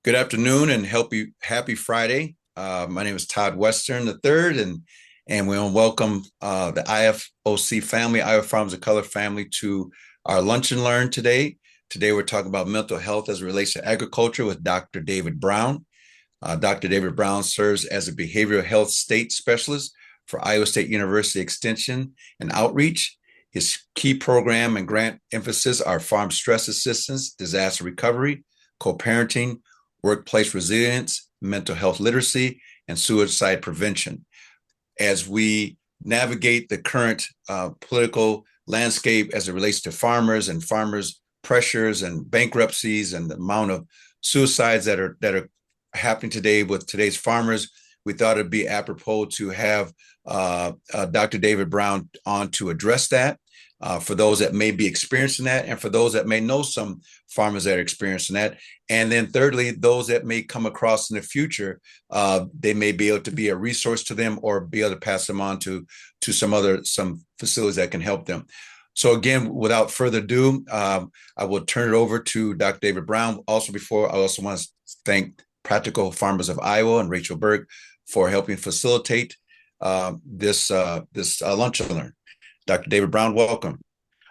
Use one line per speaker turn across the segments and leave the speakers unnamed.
Good afternoon and happy Friday. My name is Todd Western III, and we want to welcome the IFOC family, Iowa Farmers of Color family, to our lunch and learn today. Today we're talking about mental health as it relates to agriculture with Dr. David Brown. Dr. David Brown serves as a behavioral health state specialist for Iowa State University Extension and Outreach. His key program and grant emphasis are farm stress assistance, disaster recovery, co-parenting, workplace resilience, mental health literacy, and suicide prevention. As we navigate the current political landscape as it relates to farmers and farmers' pressures and bankruptcies and the amount of suicides that are happening today with today's farmers, we thought it'd be apropos to have Dr. David Brown on to address that. For those that may be experiencing that, and for those that may know some farmers that are experiencing that. And then thirdly, those that may come across in the future, they may be able to be a resource to them or be able to pass them on to some facilities that can help them. So again, without further ado, I will turn it over to Dr. David Brown. Also, before, I also want to thank Practical Farmers of Iowa and Rachel Berg for helping facilitate this lunch and learn. Dr. David Brown, welcome.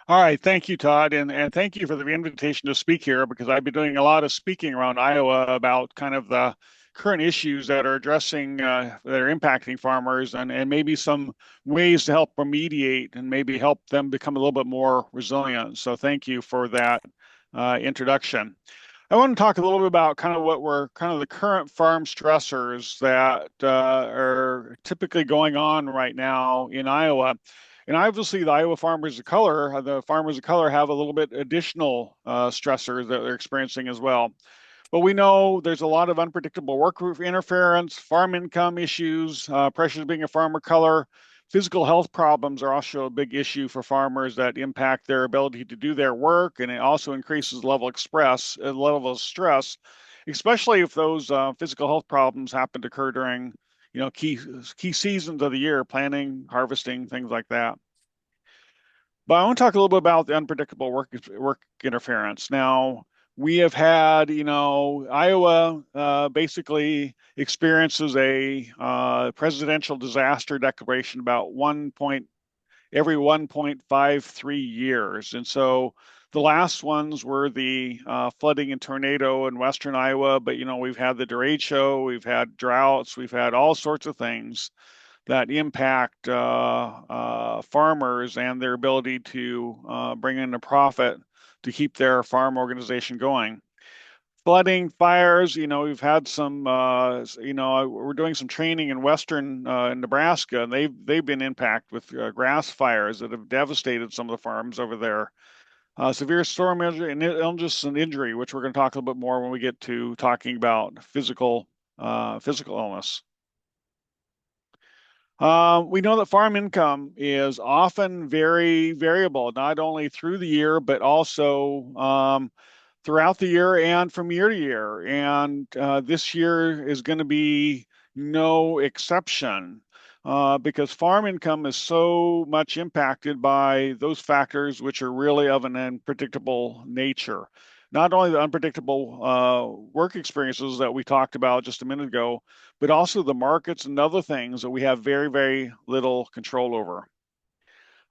All right, thank you, Todd, and thank you for the invitation to speak here because I've been doing a lot of speaking around Iowa about kind of the current issues that are addressing that are impacting farmers and maybe some ways to help remediate and maybe help them become a little bit more resilient. So thank you for that introduction. I want to talk a little bit about kind of what were kind of the current farm stressors that are typically going on right now in Iowa. And obviously, the Iowa farmers of color, the farmers of color have a little bit additional stressors that they're experiencing as well. But we know there's a lot of unpredictable work interference, farm income issues, pressures being a farmer of color. Physical health problems are also a big issue for farmers that impact their ability to do their work, and it also increases the level of stress, especially if those physical health problems happen to occur during key seasons of the year, planting, harvesting, things like that. But I want to talk a little bit about the unpredictable work interference. Now, we have had, Iowa basically experiences a presidential disaster declaration about every 1.53 years. And so the last ones were the flooding and tornado in western Iowa, but we've had the derecho, we've had droughts, we've had all sorts of things that impact farmers and their ability to bring in a profit to keep their farm organization going. Flooding, fires, we've had some, we're doing some training in western Nebraska, and they've been impacted with grass fires that have devastated some of the farms over there. Severe storm illness and injury, which we're going to talk a little bit more when we get to talking about physical illness. We know that farm income is often very variable, not only through the year, but also throughout the year and from year to year. And this year is going to be no exception because farm income is so much impacted by those factors which are really of an unpredictable nature. Not only the unpredictable work experiences that we talked about just a minute ago, but also the markets and other things that we have very, very little control over.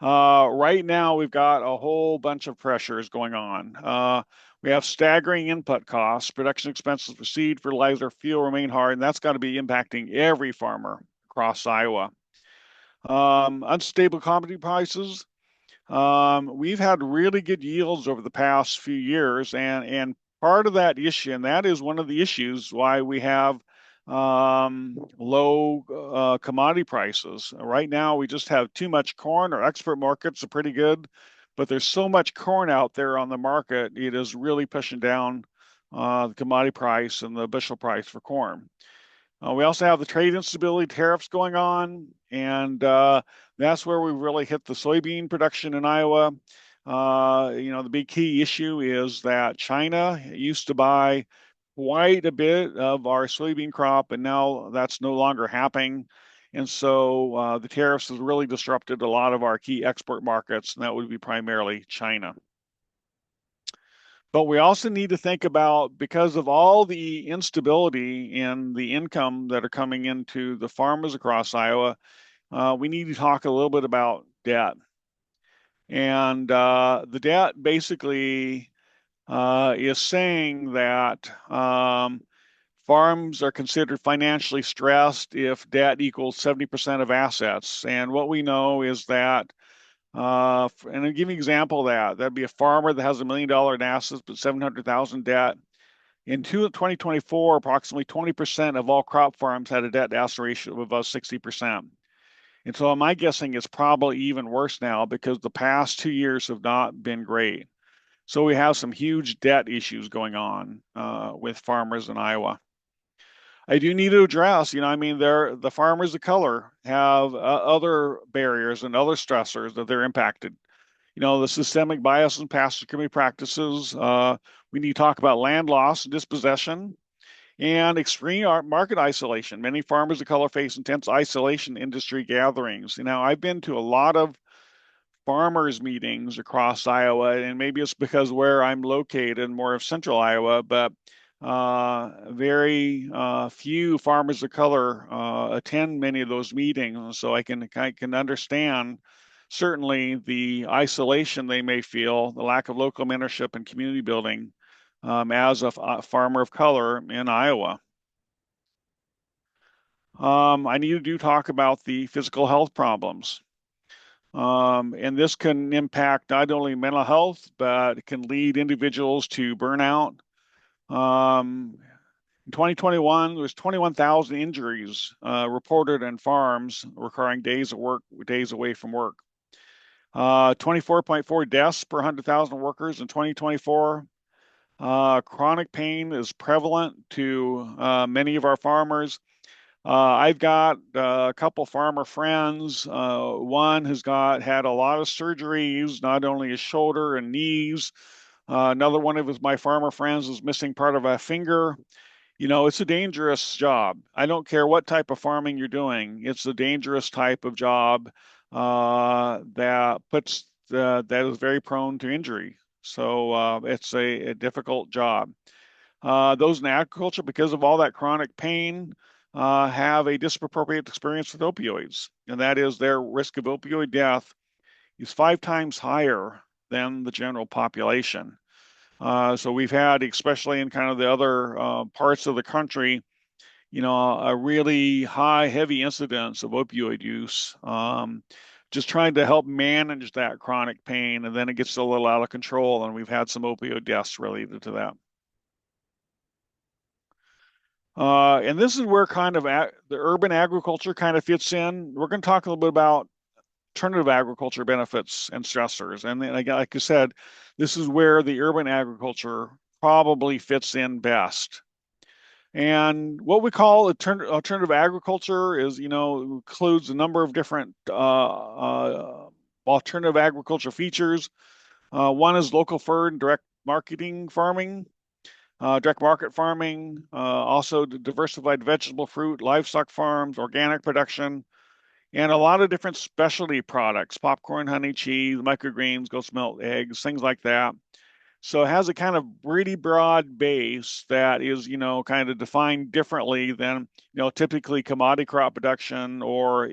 Right now, we've got a whole bunch of pressures going on. We have staggering input costs, production expenses for seed, fertilizer, fuel remain hard, and that's got to be impacting every farmer across Iowa. Unstable commodity prices. We've had really good yields over the past few years, and part of that issue, and that is one of the issues why we have low commodity prices. Right now, we just have too much corn. Our export markets are pretty good, but there's so much corn out there on the market, it is really pushing down the commodity price and the bushel price for corn. We also have the trade instability tariffs going on, and that's where we really hit the soybean production in Iowa. The big key issue is that China used to buy quite a bit of our soybean crop, and now that's no longer happening. And so the tariffs has really disrupted a lot of our key export markets, and that would be primarily China. But we also need to think about, because of all the instability in the income that are coming into the farmers across Iowa, we need to talk a little bit about debt. And the debt basically is saying that farms are considered financially stressed if debt equals 70% of assets. And what we know is that, and I'll give you an example of that. That'd be a farmer that has $1 million in assets but 700,000 debt. In 2024, approximately 20% of all crop farms had a debt to asset ratio of above 60%. And so my guessing is probably even worse now because the past 2 years have not been great. So we have some huge debt issues going on with farmers in Iowa. I do need to address, I mean, the farmers of color have other barriers and other stressors that they're impacted. The systemic bias and past discriminatory practices. We need to talk about land loss and dispossession and extreme market isolation. Many farmers of color face intense isolation industry gatherings. I've been to a lot of farmers meetings across Iowa, and maybe it's because where I'm located, more of central Iowa, but very few farmers of color attend many of those meetings. So I can understand certainly the isolation they may feel, the lack of local mentorship and community building as a farmer of color in Iowa. I need to talk about the physical health problems. And this can impact not only mental health, but it can lead individuals to burnout. In 2021, there's 21,000 injuries reported in farms requiring days away from work. 24.4 deaths per 100,000 workers in 2024. Chronic pain is prevalent to many of our farmers. I've got a couple farmer friends. One has had a lot of surgeries, not only his shoulder and knees. Another one of my farmer friends is missing part of a finger. It's a dangerous job. I don't care what type of farming you're doing. It's a dangerous type of job that is very prone to injury. So it's a difficult job. Those in agriculture, because of all that chronic pain, have a disproportionate experience with opioids, and that is their risk of opioid death is 5 times higher than the general population. So we've had, especially in kind of the other parts of the country, a really high, heavy incidence of opioid use. Just trying to help manage that chronic pain, and then it gets a little out of control, and we've had some opioid deaths related to that. And this is where kind of the urban agriculture kind of fits in. We're going to talk a little bit about alternative agriculture benefits and stressors. And then, like I said, this is where the urban agriculture probably fits in best. And what we call alternative agriculture is, includes a number of different alternative agriculture features. One is local fur and direct marketing farming. Direct market farming, also diversified vegetable, fruit, livestock farms, organic production, and a lot of different specialty products, popcorn, honey, cheese, microgreens, goat's milk, eggs, things like that. So it has a kind of really broad base that is, kind of defined differently than, typically commodity crop production or,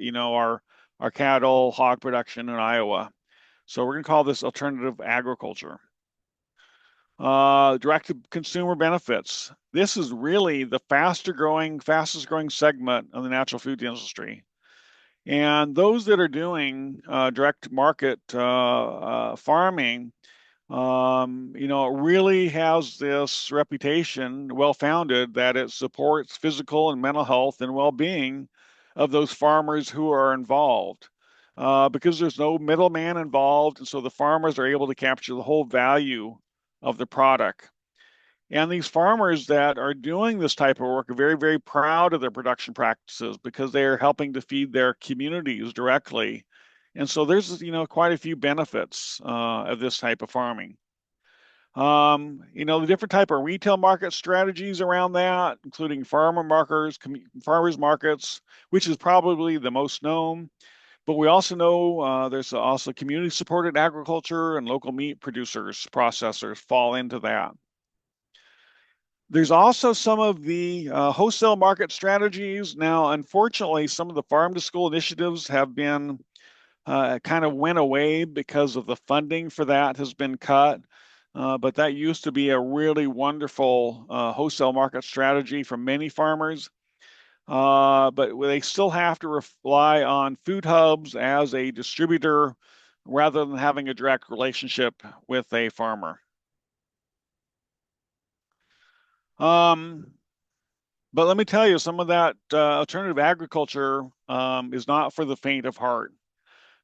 our cattle, hog production in Iowa. So we're going to call this alternative agriculture. Direct to consumer benefits. This is really the fastest growing segment of the natural food industry. And those that are doing direct market farming, really has this reputation, well founded, that it supports physical and mental health and well being of those farmers who are involved. Because there's no middleman involved, and so the farmers are able to capture the whole value of the product. And these farmers that are doing this type of work are very, very proud of their production practices because they are helping to feed their communities directly. And so there's, quite a few benefits of this type of farming. The different type of retail market strategies around that, including farmers markets, which is probably the most known. But we also know there's also community-supported agriculture, and local meat producers, processors fall into that. There's also some of the wholesale market strategies. Now, unfortunately, some of the farm to school initiatives have been kind of went away because of the funding for that has been cut. But that used to be a really wonderful wholesale market strategy for many farmers. But they still have to rely on food hubs as a distributor rather than having a direct relationship with a farmer. But let me tell you, some of that alternative agriculture is not for the faint of heart.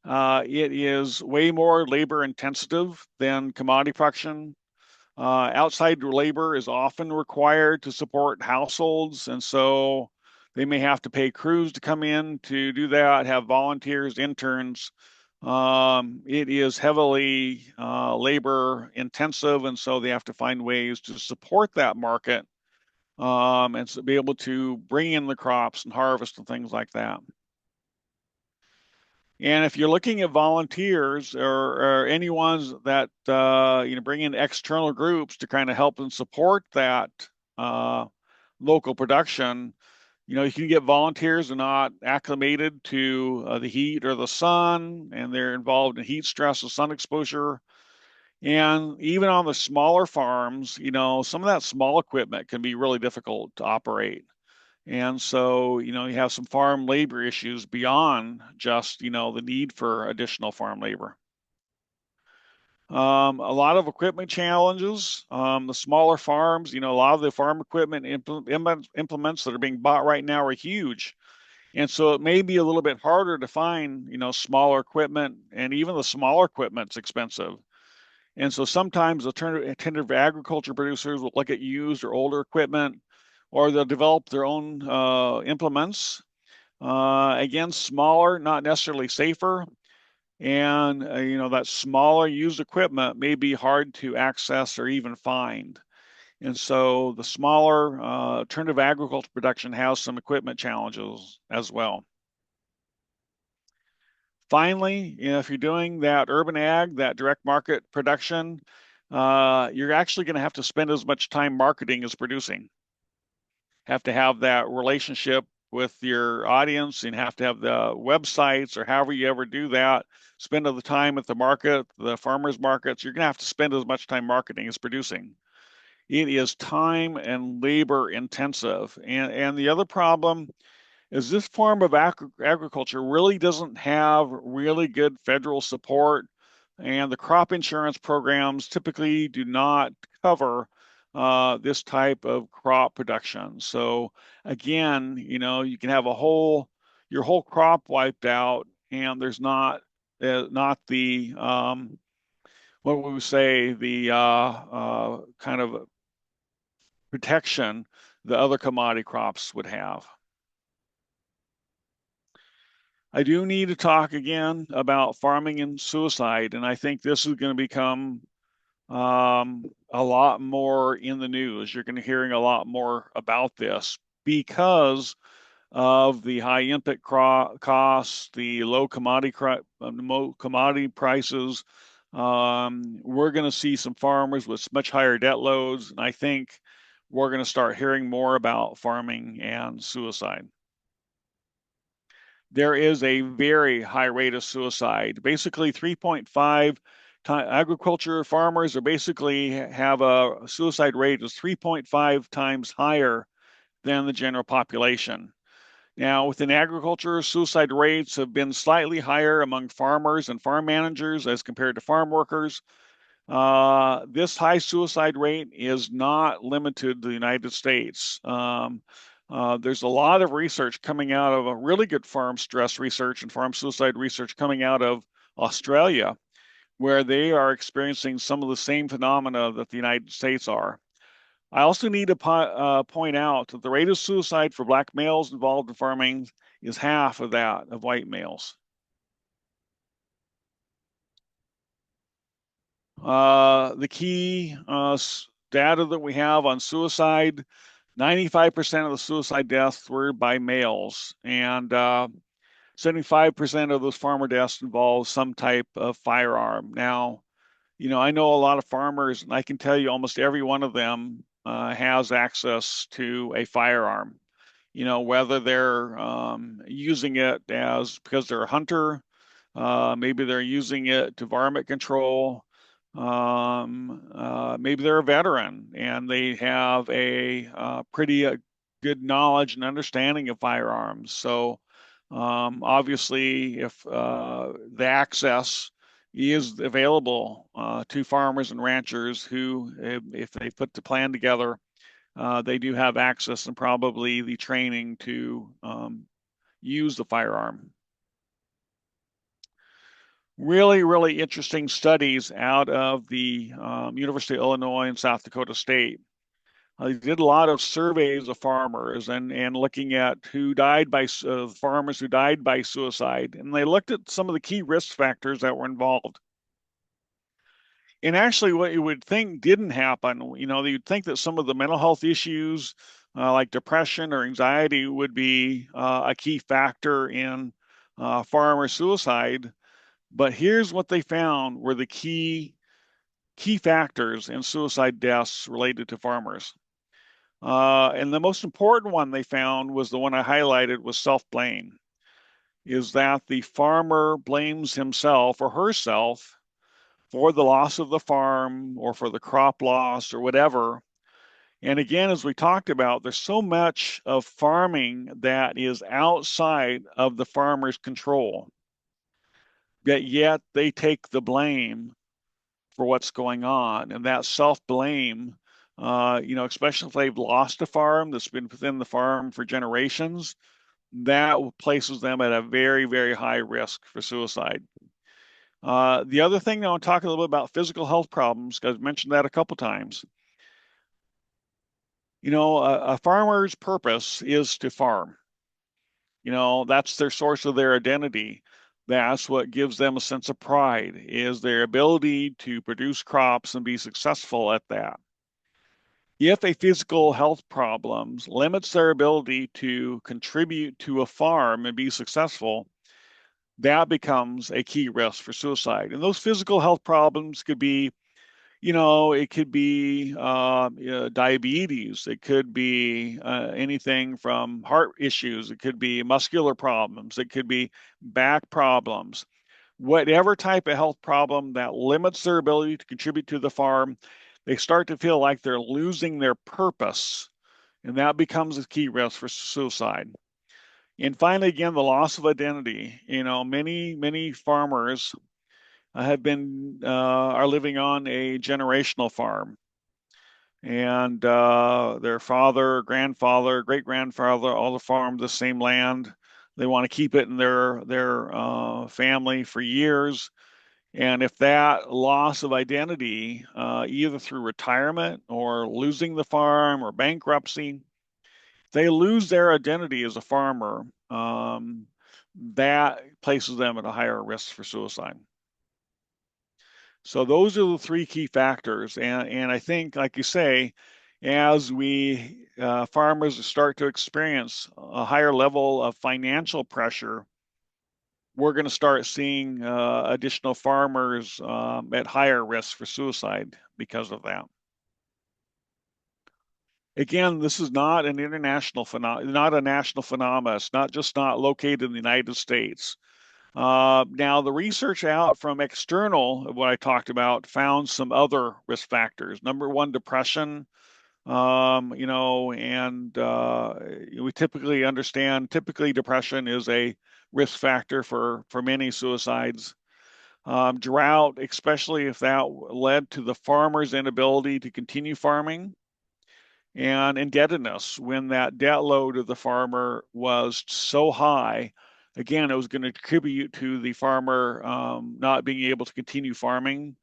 It is way more labor intensive than commodity production. Outside labor is often required to support households, and so they may have to pay crews to come in to do that, have volunteers, interns. It is heavily labor intensive, and so they have to find ways to support that market and so be able to bring in the crops and harvest and things like that. And if you're looking at volunteers or any ones that bring in external groups to kind of help and support that uh, local production, you can get volunteers who are not acclimated to the heat or the sun, and they're involved in heat stress or sun exposure. And even on the smaller farms, some of that small equipment can be really difficult to operate. And so, you have some farm labor issues beyond just, the need for additional farm labor. A lot of equipment challenges. The smaller farms, a lot of the farm equipment implements that are being bought right now are huge. And so it may be a little bit harder to find, smaller equipment, and even the smaller equipment's expensive. And so sometimes alternative agriculture producers will look at used or older equipment, or they'll develop their own implements. Again, smaller, not necessarily safer. And, that smaller used equipment may be hard to access or even find. And so the smaller alternative agriculture production has some equipment challenges as well. Finally, if you're doing that urban ag, that direct market production, you're actually going to have to spend as much time marketing as producing. Have to have that relationship with your audience, and have to have the websites or however you ever do that. Spend all the time at the market, the farmers markets. You're going to have to spend as much time marketing as producing. It is time and labor intensive. And the other problem is this form of agriculture really doesn't have really good federal support, and the crop insurance programs typically do not cover this type of crop production. So again, you can have your whole crop wiped out, and there's not the what would we say, the kind of protection the other commodity crops would have. I do need to talk again about farming and suicide, and I think this is going to become a lot more in the news. You're going to be hearing a lot more about this because of the high input costs, the low commodity prices. We're going to see some farmers with much higher debt loads, and I think we're going to start hearing more about farming and suicide. There is a very high rate of suicide. Basically, 3.5 agriculture farmers are basically have a suicide rate is 3.5 times higher than the general population. Now, within agriculture, suicide rates have been slightly higher among farmers and farm managers as compared to farm workers. This high suicide rate is not limited to the United States. There's a lot of research coming out of a really good farm stress research and farm suicide research coming out of Australia, where they are experiencing some of the same phenomena that the United States are. I also need to point out that the rate of suicide for Black males involved in farming is half of that of white males. The key data that we have on suicide, 95% of the suicide deaths were by males. And 75% of those farmer deaths involve some type of firearm. Now, I know a lot of farmers, and I can tell you almost every one of them has access to a firearm. Whether they're using it as because they're a hunter, maybe they're using it to varmint control. Maybe they're a veteran and they have a pretty good knowledge and understanding of firearms. So obviously, if the access is available to farmers and ranchers who, if they put the plan together, they do have access and probably the training to use the firearm. Really, really interesting studies out of the University of Illinois and South Dakota State. They did a lot of surveys of farmers and looking at who died by farmers who died by suicide, and they looked at some of the key risk factors that were involved. And actually, what you would think didn't happen, you'd think that some of the mental health issues, like depression or anxiety, would be a key factor in farmer suicide. But here's what they found were the key factors in suicide deaths related to farmers. And the most important one they found was the one I highlighted was self-blame, is that the farmer blames himself or herself for the loss of the farm or for the crop loss or whatever. And again, as we talked about, there's so much of farming that is outside of the farmer's control, that yet they take the blame for what's going on. And that self-blame, especially if they've lost a farm that's been within the farm for generations, that places them at a very, very high risk for suicide. The other thing I want to talk a little bit about physical health problems, because I've mentioned that a couple times. A farmer's purpose is to farm. That's their source of their identity. That's what gives them a sense of pride, is their ability to produce crops and be successful at that. If a physical health problem limits their ability to contribute to a farm and be successful, that becomes a key risk for suicide. And those physical health problems could be, it could be diabetes. It could be anything from heart issues. It could be muscular problems. It could be back problems. Whatever type of health problem that limits their ability to contribute to the farm, they start to feel like they're losing their purpose, and that becomes a key risk for suicide. And finally, again, the loss of identity. Many farmers are living on a generational farm, and their father, grandfather, great grandfather all farmed the same land. They want to keep it in their family for years. And if that loss of identity, either through retirement or losing the farm or bankruptcy, they lose their identity as a farmer, that places them at a higher risk for suicide. So those are the three key factors. And I think, like you say, as we farmers start to experience a higher level of financial pressure, we're going to start seeing additional farmers at higher risk for suicide because of that. Again, this is not an international phenomenon, not a national phenomenon. It's not located in the United States. Now, the research out from external, what I talked about, found some other risk factors. Number one, depression. And we typically understand, depression is a risk factor for many suicides. Drought, especially if that led to the farmer's inability to continue farming, and indebtedness, when that debt load of the farmer was so high, again, it was going to contribute to the farmer not being able to continue farming.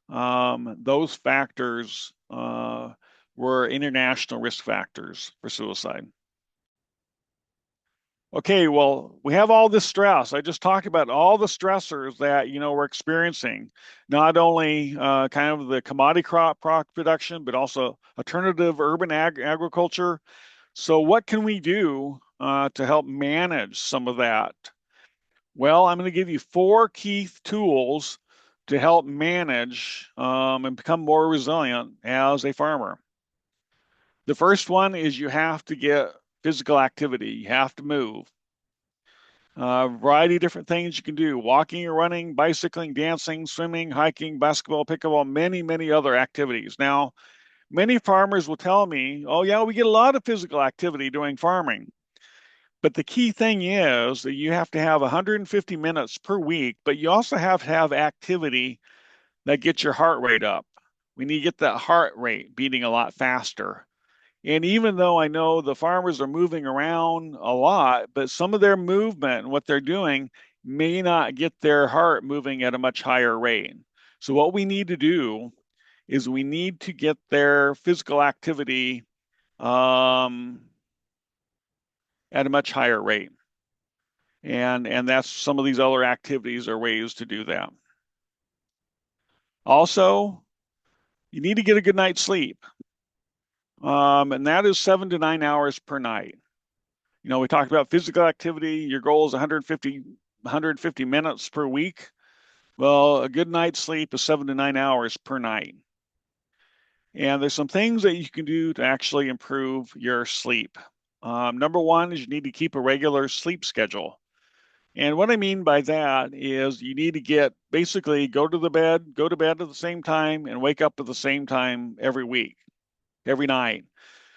Those factors were international risk factors for suicide. Okay, well, we have all this stress. I just talked about all the stressors that, we're experiencing, not only kind of the commodity crop production, but also alternative urban agriculture. So what can we do to help manage some of that? Well, I'm going to give you four key tools to help manage and become more resilient as a farmer. The first one is you have to get physical activity. You have to move. A variety of different things you can do: walking or running, bicycling, dancing, swimming, hiking, basketball, pickleball, many, many other activities. Now, many farmers will tell me, oh, yeah, we get a lot of physical activity doing farming. But the key thing is that you have to have 150 minutes per week, but you also have to have activity that gets your heart rate up. We need to get that heart rate beating a lot faster. And even though I know the farmers are moving around a lot, but some of their movement and what they're doing may not get their heart moving at a much higher rate. So what we need to do is we need to get their physical activity um, at a much higher rate. And that's some of these other activities are ways to do that. Also, you need to get a good night's sleep. And that is 7 to 9 hours per night. You know, we talked about physical activity. Your goal is 150 minutes per week. Well, a good night's sleep is 7 to 9 hours per night. And there's some things that you can do to actually improve your sleep. Number one is you need to keep a regular sleep schedule. And what I mean by that is you need to basically go to bed at the same time and wake up at the same time every week, every night.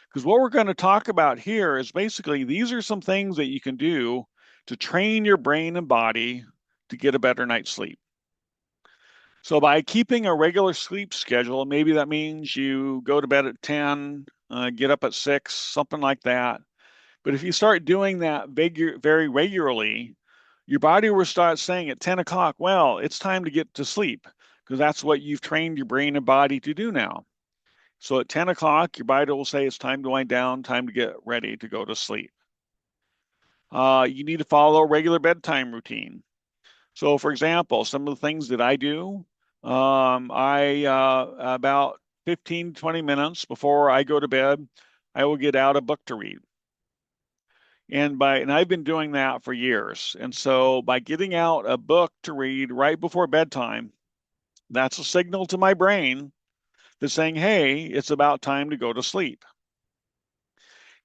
Because what we're going to talk about here is basically these are some things that you can do to train your brain and body to get a better night's sleep. So by keeping a regular sleep schedule, maybe that means you go to bed at 10, get up at 6, something like that. But if you start doing that very regularly, your body will start saying at 10 o'clock, well, it's time to get to sleep, because that's what you've trained your brain and body to do now. So at 10 o'clock, your body will say it's time to wind down, time to get ready to go to sleep. You need to follow a regular bedtime routine. So, for example, some of the things that I do, I about 15 to 20 minutes before I go to bed, I will get out a book to read. And I've been doing that for years. And so by getting out a book to read right before bedtime, that's a signal to my brain that's saying, hey, it's about time to go to sleep.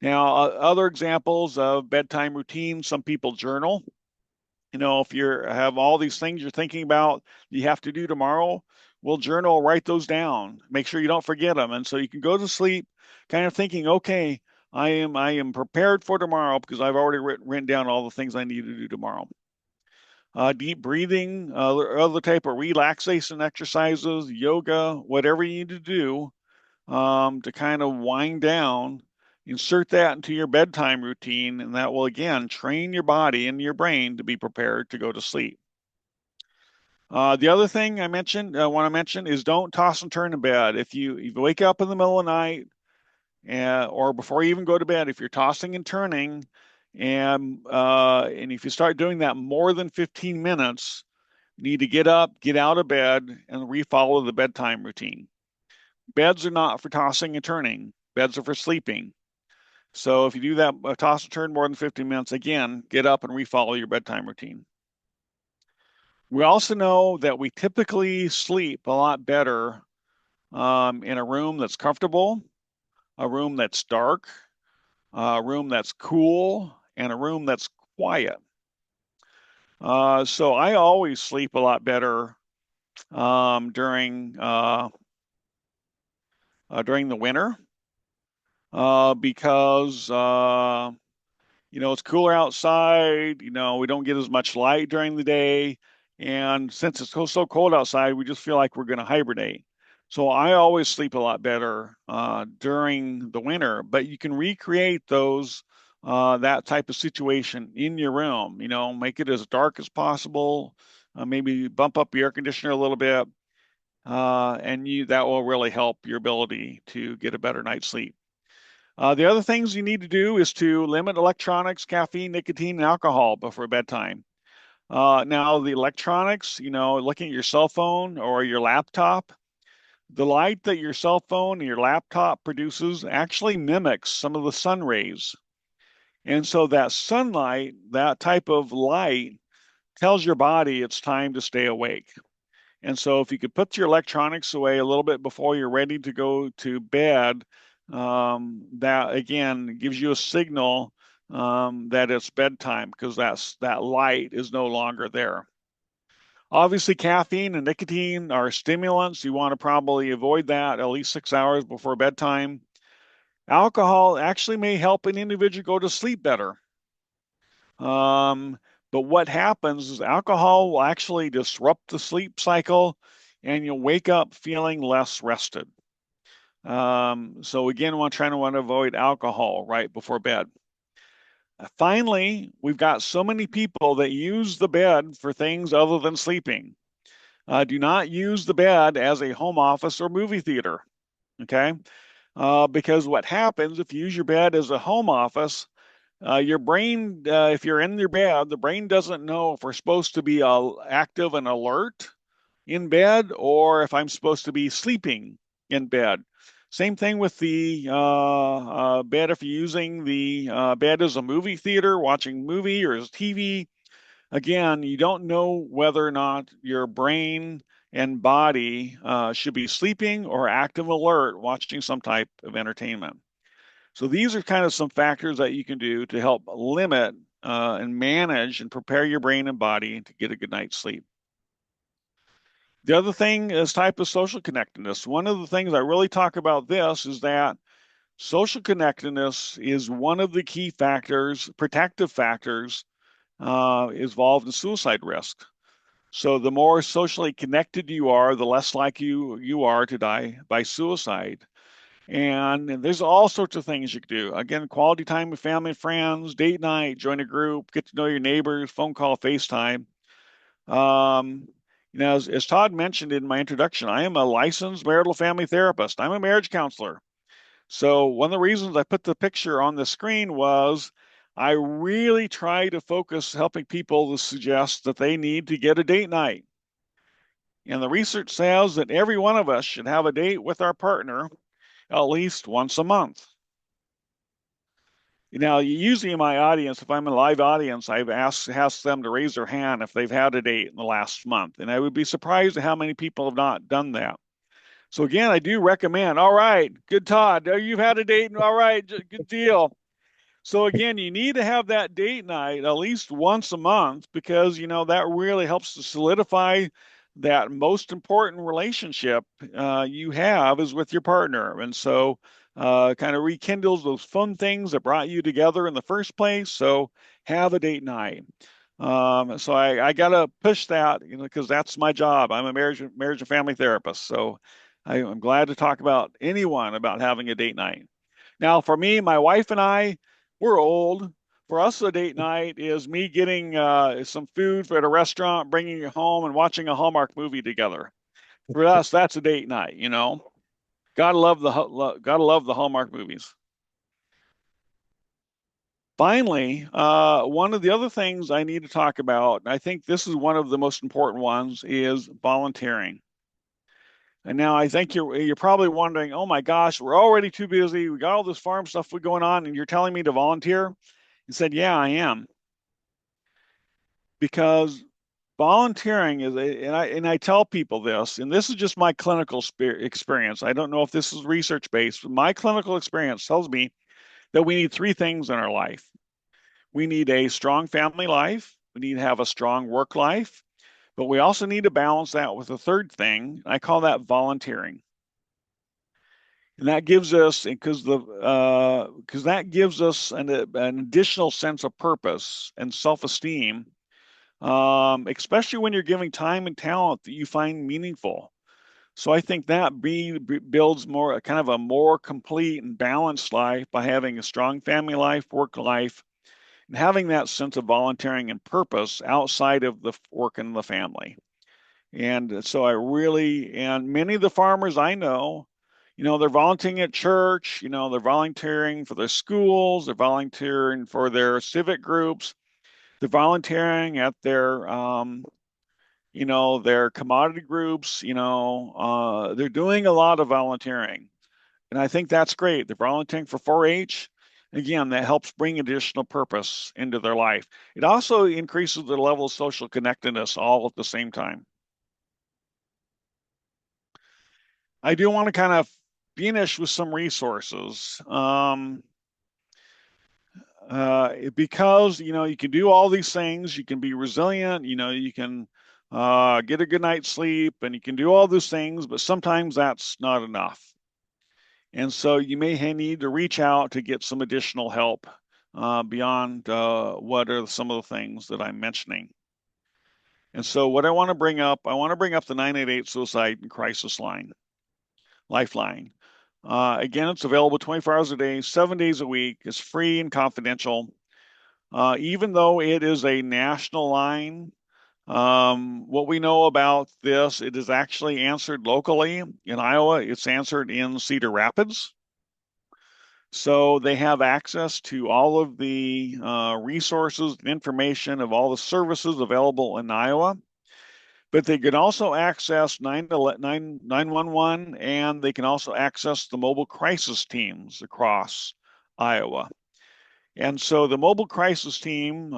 Now, other examples of bedtime routines, some people journal. You know, if you have all these things you're thinking about you have to do tomorrow, we'll journal, write those down, make sure you don't forget them. And so you can go to sleep kind of thinking, okay, I am prepared for tomorrow because I've already written down all the things I need to do tomorrow. Deep breathing, other type of relaxation exercises, yoga, whatever you need to do to kind of wind down, insert that into your bedtime routine, and that will again train your body and your brain to be prepared to go to sleep. The other thing I want to mention is don't toss and turn in bed. If you wake up in the middle of the night, or before you even go to bed, if you're tossing and turning, and if you start doing that more than 15 minutes, you need to get up, get out of bed, and refollow the bedtime routine. Beds are not for tossing and turning. Beds are for sleeping. So if you do that toss and turn more than 15 minutes, again, get up and refollow your bedtime routine. We also know that we typically sleep a lot better in a room that's comfortable, a room that's dark, a room that's cool, and a room that's quiet. So I always sleep a lot better during the winter because it's cooler outside. We don't get as much light during the day, and since it's so cold outside, we just feel like we're going to hibernate. So I always sleep a lot better during the winter. But you can recreate that type of situation in your room. Make it as dark as possible. Maybe bump up the air conditioner a little bit, and that will really help your ability to get a better night's sleep. The other things you need to do is to limit electronics, caffeine, nicotine, and alcohol before bedtime. Now, the electronics, looking at your cell phone or your laptop, the light that your cell phone and your laptop produces actually mimics some of the sun rays. And so that sunlight, that type of light, tells your body it's time to stay awake. And so if you could put your electronics away a little bit before you're ready to go to bed, that again gives you a signal that it's bedtime because that light is no longer there. Obviously, caffeine and nicotine are stimulants. You want to probably avoid that at least 6 hours before bedtime. Alcohol actually may help an individual go to sleep better. Um, but what happens is alcohol will actually disrupt the sleep cycle and you'll wake up feeling less rested. So again, we're trying to want to avoid alcohol right before bed. Finally, we've got so many people that use the bed for things other than sleeping. Do not use the bed as a home office or movie theater, okay? Because what happens if you use your bed as a home office, your brain, if you're in your bed, the brain doesn't know if we're supposed to be active and alert in bed or if I'm supposed to be sleeping in bed. Same thing with the bed. If you're using the bed as a movie theater, watching movie or as TV, again, you don't know whether or not your brain and body should be sleeping or active alert watching some type of entertainment. So these are kind of some factors that you can do to help limit and manage and prepare your brain and body to get a good night's sleep. The other thing is type of social connectedness. One of the things I really talk about this is that social connectedness is one of the key factors, protective factors, involved in suicide risk. So the more socially connected you are, the less likely you are to die by suicide. And there's all sorts of things you can do. Again, quality time with family and friends, date night, join a group, get to know your neighbors, phone call, FaceTime. Um, as Todd mentioned in my introduction, I am a licensed marital family therapist. I'm a marriage counselor. So one of the reasons I put the picture on the screen was I really try to focus helping people to suggest that they need to get a date night. And the research says that every one of us should have a date with our partner at least once a month. Now, usually in my audience, if I'm a live audience, I've asked them to raise their hand if they've had a date in the last month. And I would be surprised at how many people have not done that. So again, I do recommend, all right, good Todd, you've had a date, all right, good deal. So again, you need to have that date night at least once a month because that really helps to solidify that most important relationship you have is with your partner, and so kind of rekindles those fun things that brought you together in the first place. So have a date night. So I gotta push that, because that's my job. I'm a marriage and family therapist, so I'm glad to talk about anyone about having a date night. Now, for me, my wife and I, we're old. For us, a date night is me getting some food at a restaurant, bringing it home, and watching a Hallmark movie together. For us, that's a date night. Gotta love the Hallmark movies. Finally, one of the other things I need to talk about, and I think this is one of the most important ones, is volunteering. And now I think you're probably wondering, oh my gosh, we're already too busy. We got all this farm stuff going on, and you're telling me to volunteer? He said, yeah, I am. Because volunteering is, and I tell people this, and this is just my clinical experience. I don't know if this is research based, but my clinical experience tells me that we need three things in our life. We need a strong family life. We need to have a strong work life, but we also need to balance that with a third thing. I call that volunteering. And that gives us, because that gives us an additional sense of purpose and self-esteem, especially when you're giving time and talent that you find meaningful. So I think that builds more kind of a more complete and balanced life by having a strong family life, work life, and having that sense of volunteering and purpose outside of the work and the family. And so and many of the farmers I know, they're volunteering at church, they're volunteering for their schools, they're volunteering for their civic groups, they're volunteering at their commodity groups, they're doing a lot of volunteering. And I think that's great. They're volunteering for 4-H. Again, that helps bring additional purpose into their life. It also increases their level of social connectedness all at the same time. I do want to kind of finish with some resources. Because you can do all these things, you can be resilient, you can get a good night's sleep, and you can do all those things, but sometimes that's not enough. And so you may need to reach out to get some additional help beyond what are some of the things that I'm mentioning. And so what I want to bring up, the 988 Suicide and Crisis Line, Lifeline. Again, it's available 24 hours a day, 7 days a week. It's free and confidential. Even though it is a national line, what we know about this, it is actually answered locally in Iowa. It's answered in Cedar Rapids. So they have access to all of the resources and information of all the services available in Iowa. But they can also access 911, and they can also access the mobile crisis teams across Iowa. And so the mobile crisis team,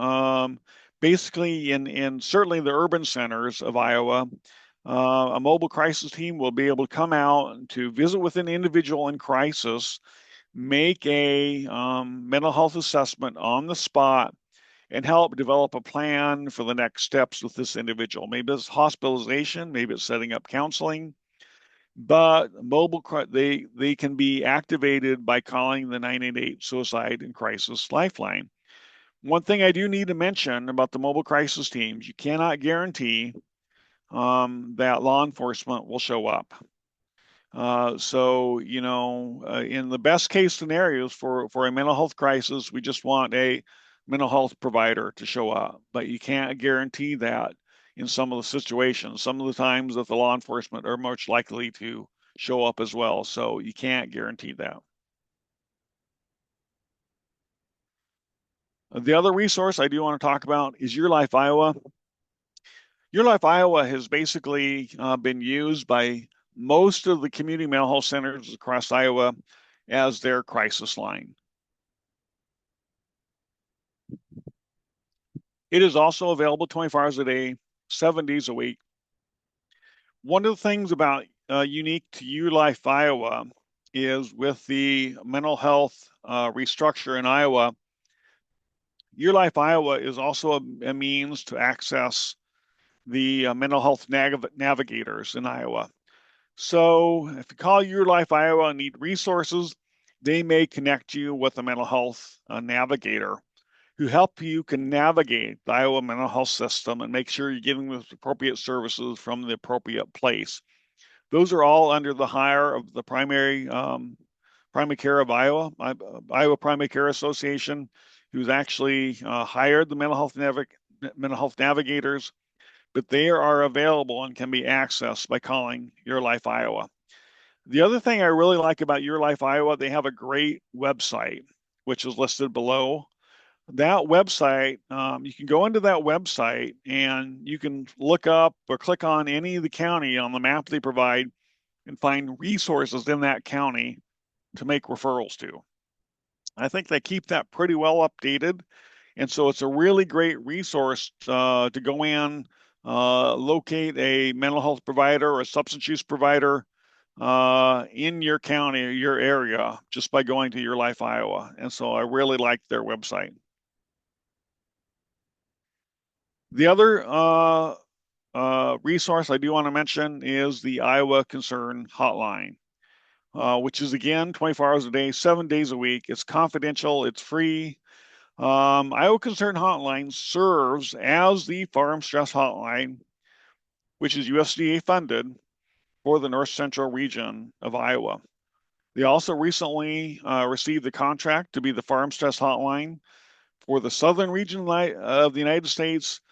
basically in certainly the urban centers of Iowa, a mobile crisis team will be able to come out to visit with an individual in crisis, make a mental health assessment on the spot, and help develop a plan for the next steps with this individual. Maybe it's hospitalization, maybe it's setting up counseling, but they can be activated by calling the 988 Suicide and Crisis Lifeline. One thing I do need to mention about the mobile crisis teams, you cannot guarantee that law enforcement will show up. So, in the best case scenarios for a mental health crisis, we just want a mental health provider to show up, but you can't guarantee that in some of the situations. Some of the times that the law enforcement are much likely to show up as well. So you can't guarantee that. The other resource I do want to talk about is Your Life Iowa. Your Life Iowa has basically been used by most of the community mental health centers across Iowa as their crisis line. It is also available 24 hours a day, 7 days a week. One of the things about unique to Your Life Iowa is with the mental health restructure in Iowa, Your Life Iowa is also a means to access the mental health navigators in Iowa. So if you call Your Life Iowa and need resources, they may connect you with a mental health navigator who help you can navigate the Iowa mental health system and make sure you're getting the appropriate services from the appropriate place. Those are all under the hire of the primary care of Iowa, Iowa Primary Care Association, who's actually hired the mental health navigators, but they are available and can be accessed by calling Your Life Iowa. The other thing I really like about Your Life Iowa, they have a great website, which is listed below. That website, you can go into that website and you can look up or click on any of the county on the map they provide and find resources in that county to make referrals to. I think they keep that pretty well updated. And so it's a really great resource to go in, locate a mental health provider or a substance use provider in your county or your area just by going to Your Life Iowa. And so I really like their website. The other resource I do want to mention is the Iowa Concern Hotline, which is again 24 hours a day, 7 days a week. It's confidential, it's free. Iowa Concern Hotline serves as the farm stress hotline, which is USDA funded for the North Central region of Iowa. They also recently received the contract to be the farm stress hotline for the southern region of the United States,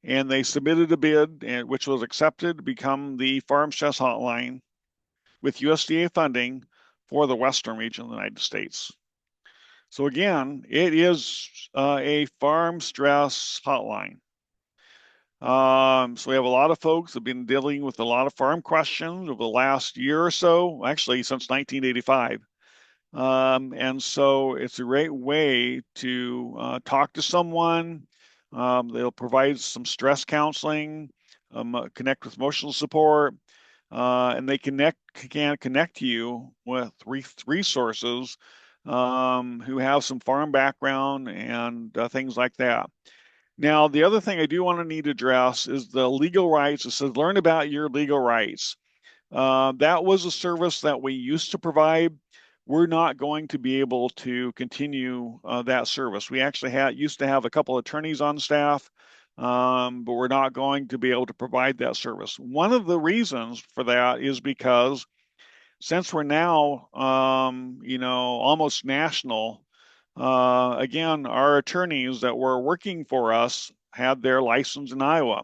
and they submitted a bid, which was accepted to become the farm stress hotline with USDA funding for the western region of the United States. So again, it is a farm stress hotline. So we have a lot of folks that have been dealing with a lot of farm questions over the last year or so, actually since 1985. And so it's a great way to talk to someone. They'll provide some stress counseling, connect with emotional support, and they can connect you with resources who have some farm background and things like that. Now, the other thing I do want to need to address is the legal rights. It says learn about your legal rights. That was a service that we used to provide. We're not going to be able to continue that service. We actually used to have a couple of attorneys on staff, but we're not going to be able to provide that service. One of the reasons for that is because since we're now, almost national, again, our attorneys that were working for us had their license in Iowa.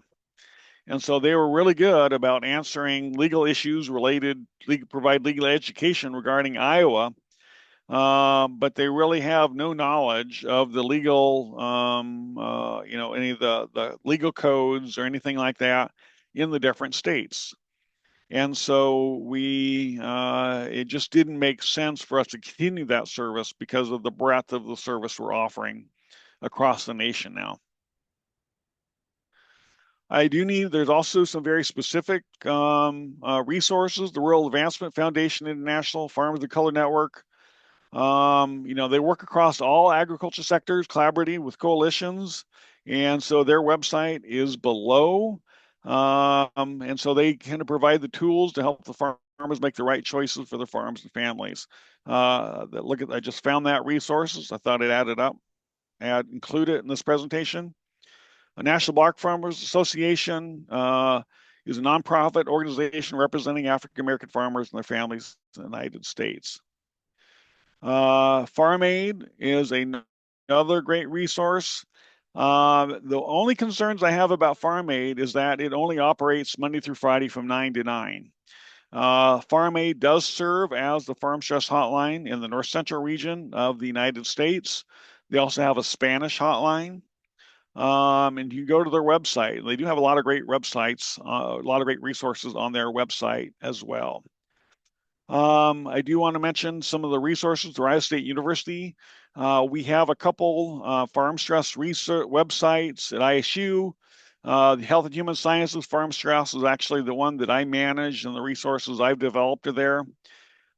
And so they were really good about answering legal issues provide legal education regarding Iowa, but they really have no knowledge of the legal, any of the legal codes or anything like that in the different states. And so it just didn't make sense for us to continue that service because of the breadth of the service we're offering across the nation now. There's also some very specific resources. The Rural Advancement Foundation International, Farmers of Color Network. They work across all agriculture sectors, collaborating with coalitions. And so their website is below. And so they kind of provide the tools to help the farmers make the right choices for their farms and families. I just found that resources. I thought I'd include it in this presentation. The National Black Farmers Association is a nonprofit organization representing African American farmers and their families in the United States. Farm Aid is another great resource. The only concerns I have about Farm Aid is that it only operates Monday through Friday from 9 to 9. Farm Aid does serve as the farm stress hotline in the north central region of the United States. They also have a Spanish hotline. And you go to their website. They do have a lot of great websites, a lot of great resources on their website as well. I do want to mention some of the resources through Iowa State University. We have a couple farm stress research websites at ISU. The Health and Human Sciences Farm Stress is actually the one that I manage, and the resources I've developed are there.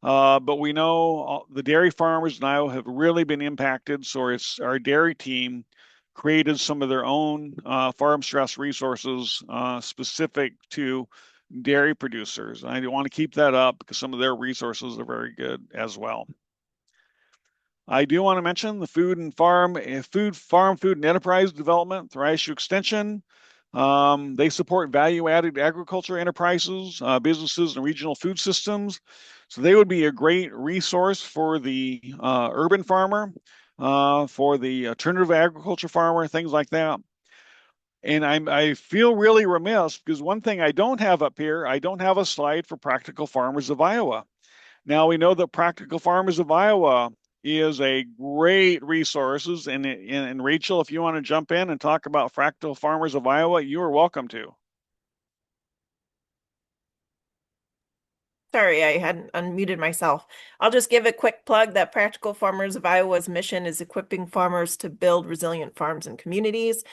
But we know the dairy farmers in Iowa have really been impacted, so our dairy team created some of their own farm stress resources specific to dairy producers. I want to keep that up because some of their resources are very good as well. I do want to mention the food, food and enterprise development through ISU Extension. They support value-added agriculture enterprises, businesses, and regional food systems. So they would be a great resource for the urban farmer, for the alternative agriculture farmer, things like that. And I feel really remiss because one thing I don't have up here, I don't have a slide for Practical Farmers of Iowa. Now we know that Practical Farmers of Iowa is a great resources. And Rachel, if you want to jump in and talk about Practical Farmers of Iowa, you are welcome to.
Sorry, I hadn't unmuted myself. I'll just give a quick plug that Practical Farmers of Iowa's mission is equipping farmers to build resilient farms and communities.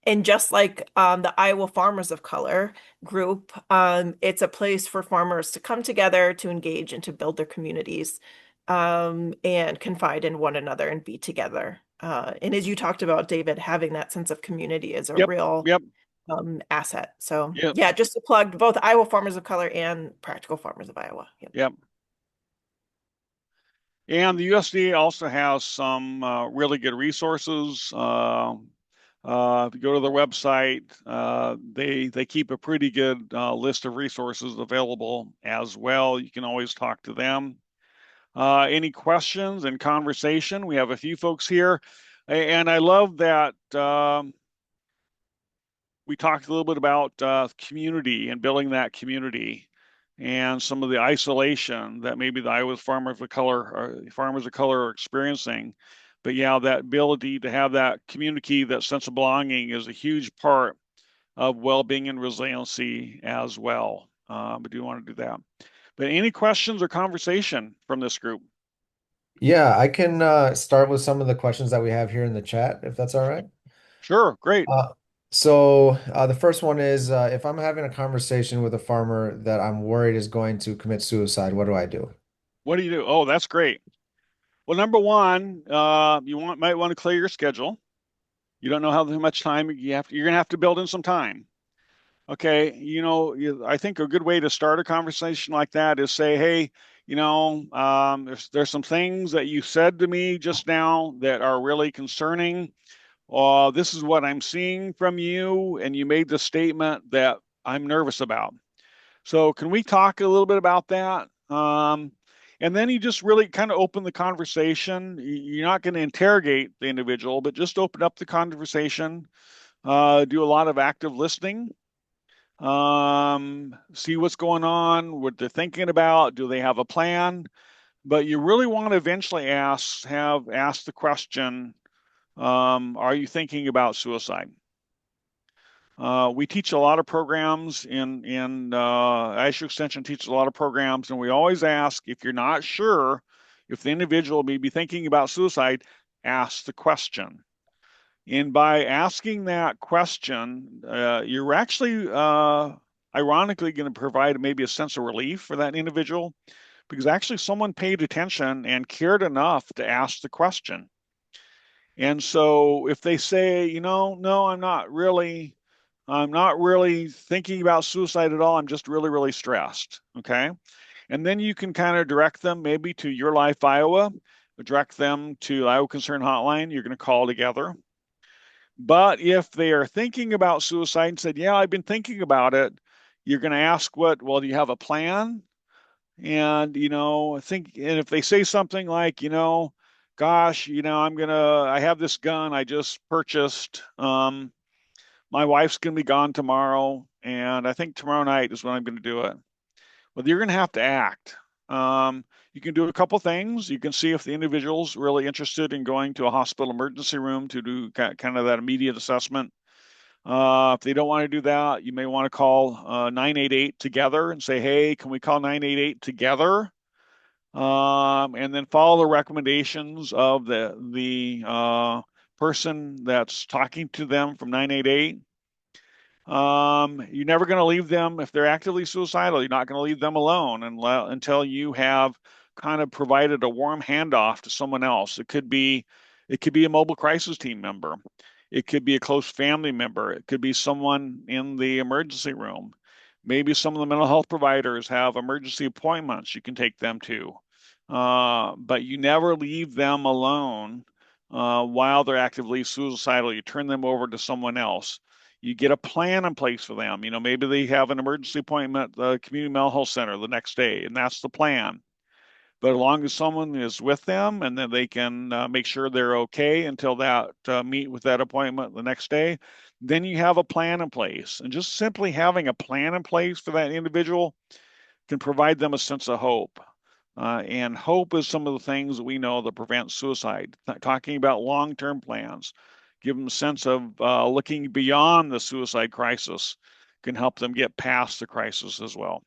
And just like the Iowa Farmers of Color group, it's a place for farmers to come together, to engage, and to build their communities, and confide in one another and be together. And as you talked about, David, having that sense of community is a real asset. So yeah, just to plug both Iowa Farmers of Color and Practical Farmers of Iowa.
Yep. And the USDA also has some really good resources. If you go to their website, they keep a pretty good list of resources available as well. You can always talk to them. Any questions and conversation? We have a few folks here. And I love that we talked a little bit about community and building that community and some of the isolation that maybe the Iowa farmers of color are experiencing. But yeah, that ability to have that community, that sense of belonging is a huge part of well-being and resiliency as well. We do want to do that. But any questions or conversation from this group?
Yeah, I can start with some of the questions that we have here in the chat, if that's all right.
Sure, great.
Uh, the first one is if I'm having a conversation with a farmer that I'm worried is going to commit suicide, what do I do?
What do you do? Oh, that's great. Well, number one, might want to clear your schedule. You don't know how much time you're going to have to build in some time. Okay, I think a good way to start a conversation like that is say, hey, there's some things that you said to me just now that are really concerning. This is what I'm seeing from you, and you made the statement that I'm nervous about. So can we talk a little bit about that? And then you just really kind of open the conversation. You're not going to interrogate the individual, but just open up the conversation. Do a lot of active listening. See what's going on, what they're thinking about. Do they have a plan? But you really want to eventually ask the question, are you thinking about suicide? We teach a lot of programs in ISUEO Extension teaches a lot of programs, and we always ask if you're not sure if the individual may be thinking about suicide, ask the question. And by asking that question, you're actually ironically going to provide maybe a sense of relief for that individual because actually someone paid attention and cared enough to ask the question. And so if they say, no, I'm not really thinking about suicide at all. I'm just really, really stressed. Okay. And then you can kind of direct them maybe to Your Life Iowa, direct them to Iowa Concern Hotline. You're going to call together. But if they are thinking about suicide and said, yeah, I've been thinking about it, you're going to ask well, do you have a plan? And, and if they say something like, gosh, I have this gun I just purchased. My wife's going to be gone tomorrow, and I think tomorrow night is when I'm going to do it. Well, you're going to have to act. You can do a couple things. You can see if the individual's really interested in going to a hospital emergency room to do kind of that immediate assessment. If they don't want to do that, you may want to call 988 together and say, hey, can we call 988 together? And then follow the recommendations of the person that's talking to them from 988. You're never going to leave them if they're actively suicidal. You're not going to leave them alone until you have kind of provided a warm handoff to someone else. It could be a mobile crisis team member. It could be a close family member. It could be someone in the emergency room. Maybe some of the mental health providers have emergency appointments you can take them to. But you never leave them alone while they're actively suicidal. You turn them over to someone else. You get a plan in place for them. Maybe they have an emergency appointment at the community mental health center the next day, and that's the plan. But as long as someone is with them and then they can make sure they're okay until that meet with that appointment the next day, then you have a plan in place. And just simply having a plan in place for that individual can provide them a sense of hope. And hope is some of the things that we know that prevent suicide. Talking about long-term plans, give them a sense of looking beyond the suicide crisis can help them get past the crisis as well.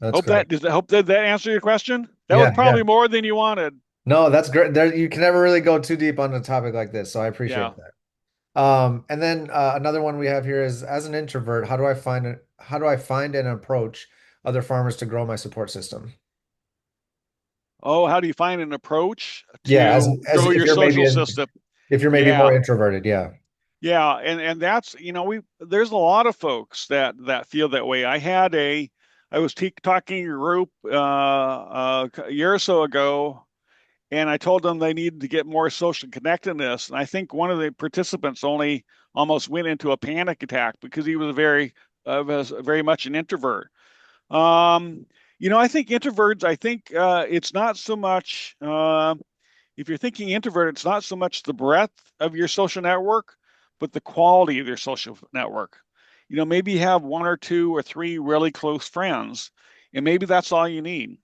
That's great.
Hope that answer your question? That was
Yeah, yeah.
probably more than you wanted.
No, that's great. You can never really go too deep on a topic like this, so I appreciate
Yeah.
that. And then another one we have here is as an introvert, how do I find and approach other farmers to grow my support system?
Oh, how do you find an approach
Yeah,
to
as
grow
if
your
you're maybe
social system?
if you're maybe more
Yeah.
introverted, yeah.
Yeah, and that's there's a lot of folks that feel that way. I was talking to a group a year or so ago, and I told them they needed to get more social connectedness. And I think one of the participants only almost went into a panic attack because he was very much an introvert. Um, I think introverts. I think it's not so much. If you're thinking introvert, it's not so much the breadth of your social network, but the quality of your social network. Maybe you have one or two or three really close friends, and maybe that's all you need.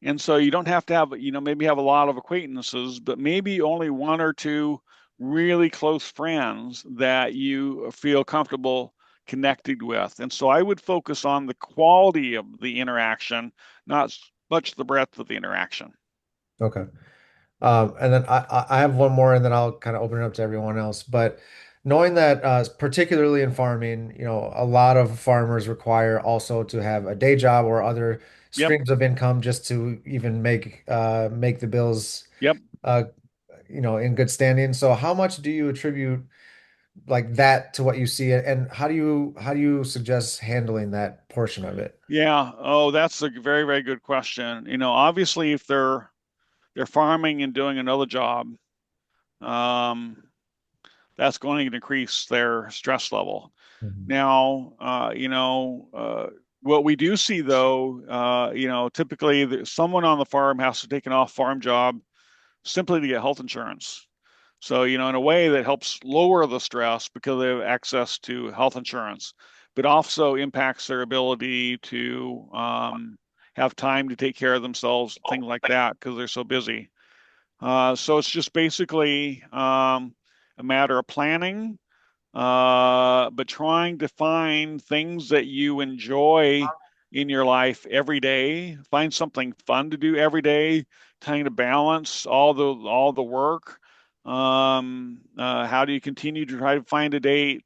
And so you don't have to have, maybe have a lot of acquaintances, but maybe only one or two really close friends that you feel comfortable connected with. And so I would focus on the quality of the interaction, not much the breadth of the interaction.
Okay. And then I have one more, and then I'll kind of open it up to everyone else. But knowing that, particularly in farming, a lot of farmers require also to have a day job or other
Yep.
streams of income just to even make the bills,
Yep.
uh, in good standing. So how much do you attribute like that to what you see, and how do you suggest handling that portion of it?
Yeah. Oh, that's a very, very good question. Obviously, if they're farming and doing another job, um, that's going to increase their stress level.
Mhm.
Now, what we do see though, typically someone on the farm has to take an off-farm job simply to get health insurance. So, in a way that helps lower the stress because they have access to health insurance, but also impacts their ability to have time to take care of themselves, things like that, because they're so busy. So it's just basically a matter of planning, but trying to find things that you enjoy in your life every day. Find something fun to do every day, trying to balance all the work. How do you continue to try to find a date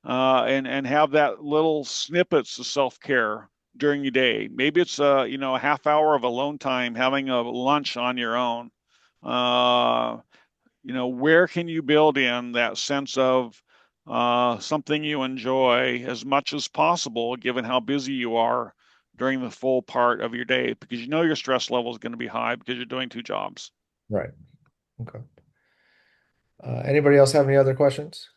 and have that little snippets of self-care during your day? Maybe it's a half hour of alone time, having a lunch on your own. Uh, where can you build in that sense of something you enjoy as much as possible, given how busy you are during the full part of your day, because your stress level is going to be high because you're doing two jobs.
Right. Okay. Anybody else have any other questions?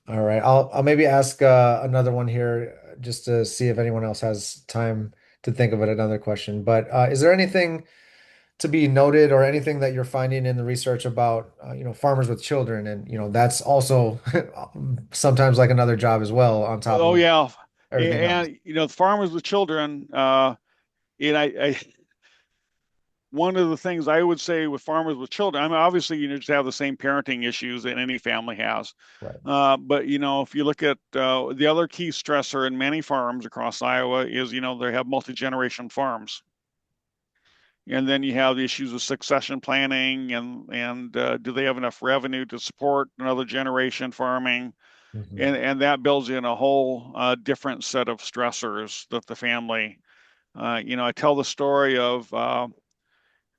All right. I'll maybe ask another one here just to see if anyone else has time to think of it, another question. But is there anything to be noted or anything that you're finding in the research about farmers with children, and that's also sometimes like another job as well on top
Oh
of
yeah,
everything else.
and the farmers with children. And one of the things I would say with farmers with children, I mean, obviously you just have the same parenting issues that any family has.
Right.
But if you look at the other key stressor in many farms across Iowa is they have multi-generation farms, and then you have the issues of succession planning and do they have enough revenue to support another generation farming,
Mhm.
and that builds in a whole different set of stressors that the family. I tell the story of.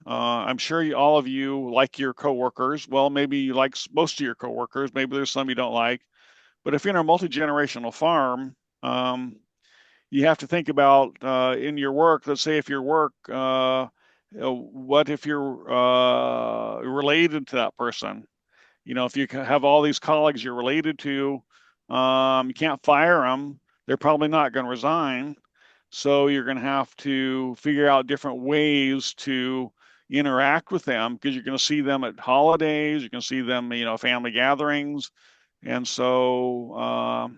I'm sure all of you like your coworkers. Well, maybe you like most of your coworkers. Maybe there's some you don't like. But if you're in a multi-generational farm, you have to think about in your work. Let's say if your work, what if you're related to that person? If you have all these colleagues you're related to, you can't fire them. They're probably not going to resign. So you're going to have to figure out different ways to interact with them because you're going to see them at holidays. You can see them, family gatherings. And so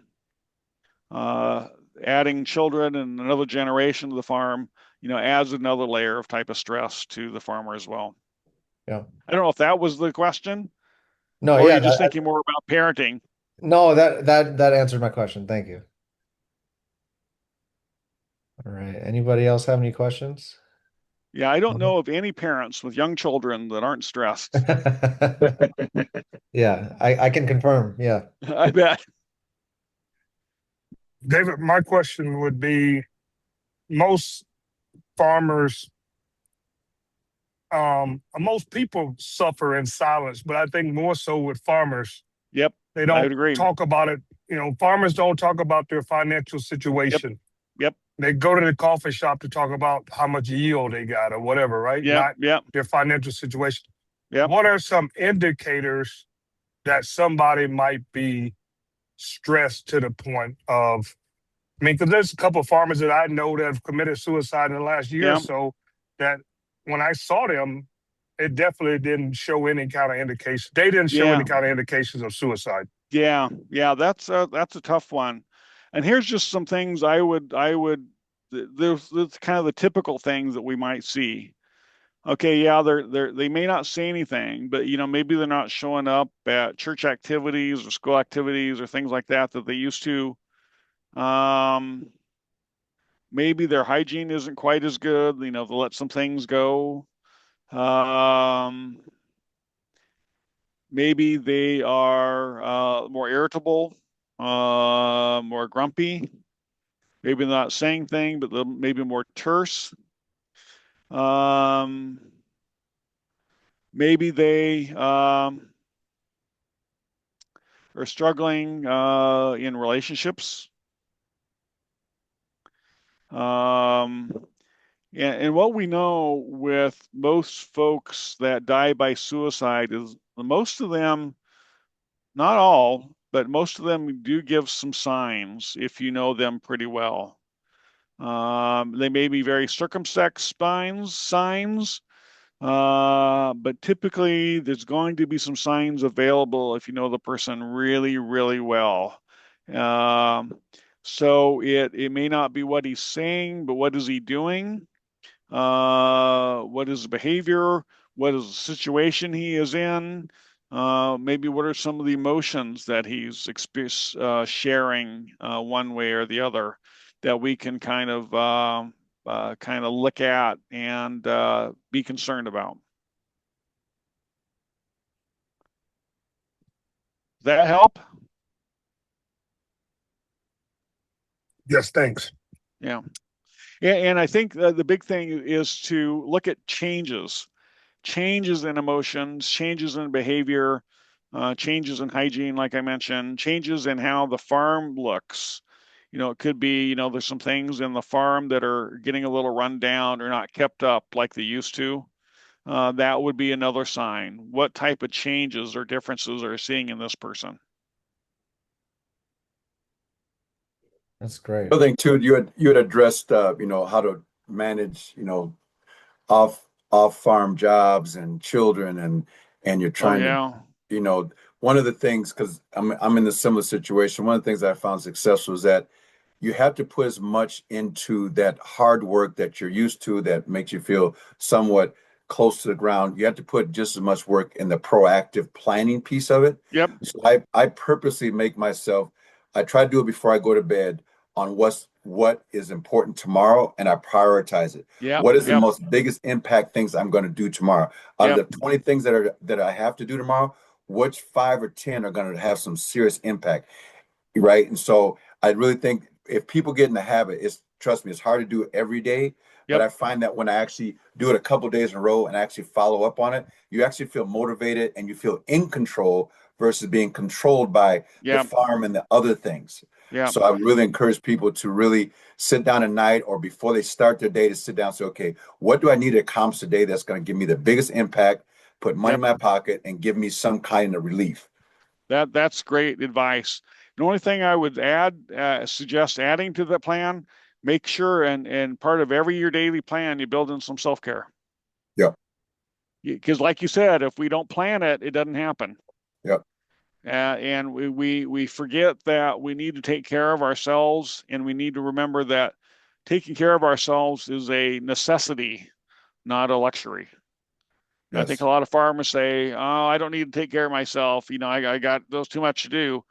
uh, adding children and another generation to the farm, adds another layer of type of stress to the farmer as well.
Yeah.
I don't know if that was the question,
No,
or
yeah,
you're just thinking more about parenting.
no, that answered my question. Thank you. All right. Anybody else have any questions?
Yeah, I don't know of any parents with young children that aren't stressed.
Yeah, I can confirm. Yeah.
I bet.
David, my question would be most farmers, most people suffer in silence, but I think more so with farmers.
Yep,
They
I
don't
would agree.
talk about it. Farmers don't talk about their financial
Yep,
situation.
yep,
They go to the coffee shop to talk about how much yield they got or whatever, right?
yep,
Not
yep,
their financial situation.
yep,
What are some indicators that somebody might be stressed to the point of, I mean, because there's a couple of farmers that I know that have committed suicide in the last year or
yep,
so that when I saw them, it definitely didn't show any kind of indication. They didn't show
yeah,
any kind of indications of suicide.
yeah, yeah. That's a tough one. And here's just some things there's kind of the typical things that we might see. Okay, yeah, they may not say anything, but maybe they're not showing up at church activities or school activities or things like that that they used to. Um, maybe their hygiene isn't quite as good. They let some things go. Maybe they are more irritable, more grumpy. Maybe not saying things, but maybe more terse. Maybe they are struggling in relationships. And what we know with most folks that die by suicide is most of them, not all, but most of them do give some signs if you know them pretty well. They may be very circumspect signs, but typically there's going to be some signs available if you know the person really, really well. So it may not be what he's saying, but what is he doing? What is the behavior? What is the situation he is in? Maybe what are some of the emotions that he's sharing one way or the other that we can kind of look at and be concerned about. Does that help?
Yes, thanks.
Yeah. And I think the big thing is to look at changes in emotions, changes in behavior, changes in hygiene, like I mentioned, changes in how the farm looks. It could be, there's some things in the farm that are getting a little run down or not kept up like they used to. That would be another sign. What type of changes or differences are you seeing in this person?
That's great.
The other thing too, you had addressed how to manage off farm jobs and children, and you're
Oh
trying to
yeah,
one of the things, because I'm in a similar situation, one of the things that I found successful is that you have to put as much into that hard work that you're used to that makes you feel somewhat close to the ground. You have to put just as much work in the proactive planning piece of it.
yep,
So I purposely make myself, I try to do it before I go to bed on what is important tomorrow, and I prioritize it.
yep,
What is the
yep,
most biggest impact things I'm going to do tomorrow? Out of
yep,
the 20 things that I have to do tomorrow, which 5 or 10 are going to have some serious impact, right? And so I really think if people get in the habit, trust me, it's hard to do it every day. But
yep,
I find that when I actually do it a couple days in a row and actually follow up on it, you actually feel motivated and you feel in control versus being controlled by the
yep,
farm and the other things.
yep,
So I really encourage people to really sit down at night or before they start their day to sit down and say, okay, what do I need to accomplish today that's going to give me the biggest impact, put money
yep.
in my pocket, and give me some kind of relief?
That's great advice. The only thing I would suggest adding to the plan, make sure and part of every your daily plan, you build in some self-care.
Yep.
Because like you said, if we don't plan it, it doesn't happen.
Yep.
And we forget that we need to take care of ourselves, and we need to remember that taking care of ourselves is a necessity, not a luxury. I think a
Yes.
lot of farmers say, "Oh, I don't need to take care of myself. I got those too much to do."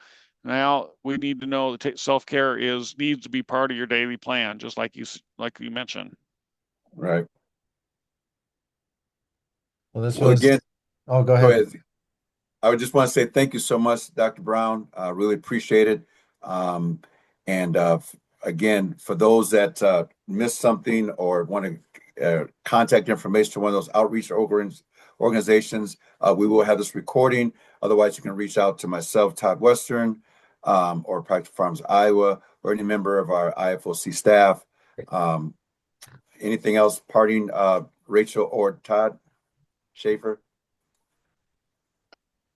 Now we need to know that self-care needs to be part of your daily plan, just like you mentioned.
Right.
Well, this
Well,
was,
again,
oh, go
go
ahead.
ahead. I would just want to say thank you so much, Dr. Brown. Really appreciate it. Um, and again, for those that missed something or want to contact information to one of those outreach organizations, we will have this recording. Otherwise, you can reach out to myself, Todd Western, or Practical Farms Iowa, or any member of our IFOC staff. Um, Anything else parting, Rachel or Todd Schaefer?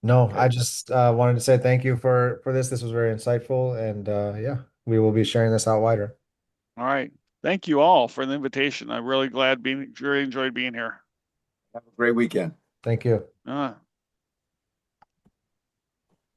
No, I
Okay.
just wanted to say thank you for this. This was very insightful, and yeah, we will be sharing this out wider.
All right. Thank you all for the invitation. I'm really enjoyed being here.
Have a great weekend.
Thank you.
Uh,